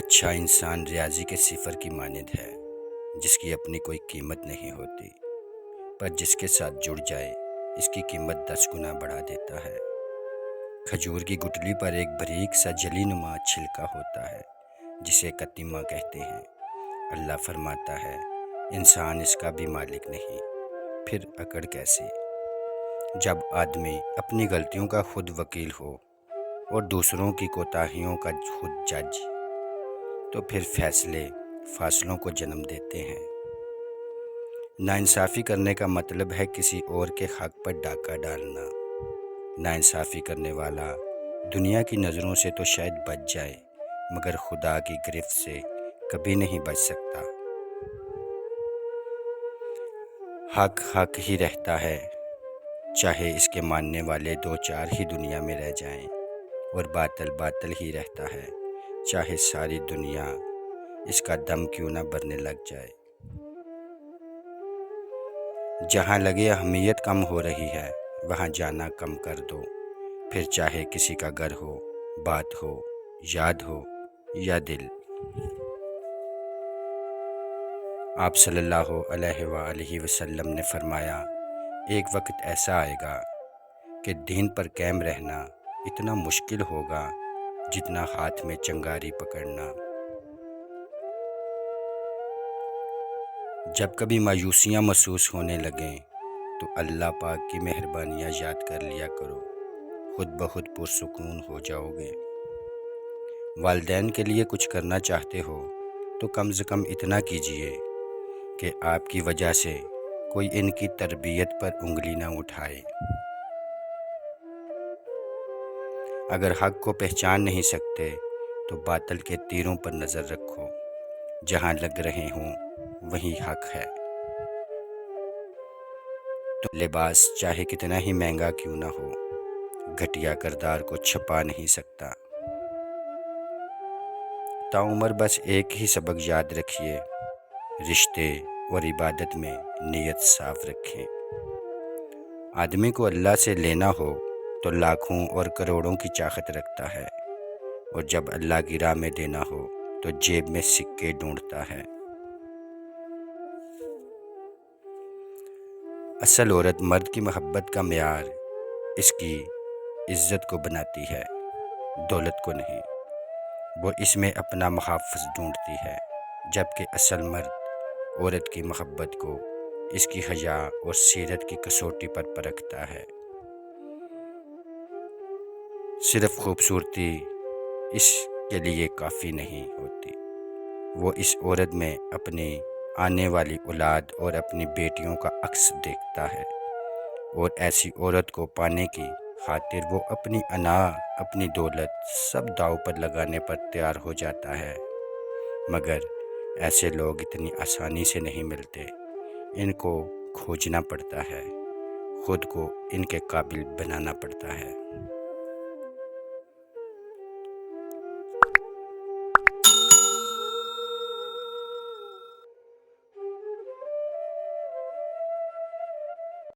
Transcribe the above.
اچھا انسان ریاضی کے صفر کی مانند ہے، جس کی اپنی کوئی قیمت نہیں ہوتی، پر جس کے ساتھ جڑ جائے اس کی قیمت 10 گنا بڑھا دیتا ہے۔ کھجور کی گٹلی پر ایک باریک سا جلی نما چھلکا ہوتا ہے جسے قطمہ کہتے ہیں۔ اللہ فرماتا ہے انسان اس کا بھی مالک نہیں، پھر اکڑ کیسے؟ جب آدمی اپنی غلطیوں کا خود وکیل ہو اور دوسروں کی کوتاہیوں کا خود جج، تو پھر فاصلوں کو جنم دیتے ہیں۔ ناانصافی کرنے کا مطلب ہے کسی اور کے حق پر ڈاکہ ڈالنا۔ ناانصافی کرنے والا دنیا کی نظروں سے تو شاید بچ جائے، مگر خدا کی گرفت سے کبھی نہیں بچ سکتا۔ حق حق ہی رہتا ہے، چاہے اس کے ماننے والے 2-4 ہی دنیا میں رہ جائیں، اور باطل باطل ہی رہتا ہے، چاہے ساری دنیا اس کا دم کیوں نہ بھرنے لگ جائے۔ جہاں لگے اہمیت کم ہو رہی ہے وہاں جانا کم کر دو، پھر چاہے کسی کا گھر ہو، بات ہو، یاد ہو یا دل۔ آپ صلی اللہ علیہ وآلہ وسلم نے فرمایا، ایک وقت ایسا آئے گا کہ دین پر قائم رہنا اتنا مشکل ہوگا جتنا ہاتھ میں چنگاری پکڑنا۔ جب کبھی مایوسیاں محسوس ہونے لگیں تو اللہ پاک کی مہربانیاں یاد کر لیا کرو، خود بخود پرسکون ہو جاؤ گے۔ والدین کے لیے کچھ کرنا چاہتے ہو تو کم سے کم اتنا کیجئے کہ آپ کی وجہ سے کوئی ان کی تربیت پر انگلی نہ اٹھائے۔ اگر حق کو پہچان نہیں سکتے تو باطل کے تیروں پر نظر رکھو، جہاں لگ رہے ہوں وہیں حق ہے۔ تو لباس چاہے کتنا ہی مہنگا کیوں نہ ہو، گھٹیا کردار کو چھپا نہیں سکتا۔ تاعمر بس ایک ہی سبق یاد رکھیے، رشتے اور عبادت میں نیت صاف رکھیں۔ آدمی کو اللہ سے لینا ہو تو لاکھوں اور کروڑوں کی چاہت رکھتا ہے، اور جب اللہ کی راہ میں دینا ہو تو جیب میں سکے ڈھونڈتا ہے۔ اصل عورت مرد کی محبت کا معیار اس کی عزت کو بناتی ہے، دولت کو نہیں۔ وہ اس میں اپنا محافظ ڈھونڈتی ہے، جبکہ اصل مرد عورت کی محبت کو اس کی حیا اور سیرت کی کسوٹی پر پرکھتا ہے۔ صرف خوبصورتی اس کے لیے کافی نہیں ہوتی، وہ اس عورت میں اپنی آنے والی اولاد اور اپنی بیٹیوں کا عکس دیکھتا ہے، اور ایسی عورت کو پانے کی خاطر وہ اپنی انا، اپنی دولت سب داؤ پر لگانے پر تیار ہو جاتا ہے۔ مگر ایسے لوگ اتنی آسانی سے نہیں ملتے، ان کو کھوجنا پڑتا ہے، خود کو ان کے قابل بنانا پڑتا ہے۔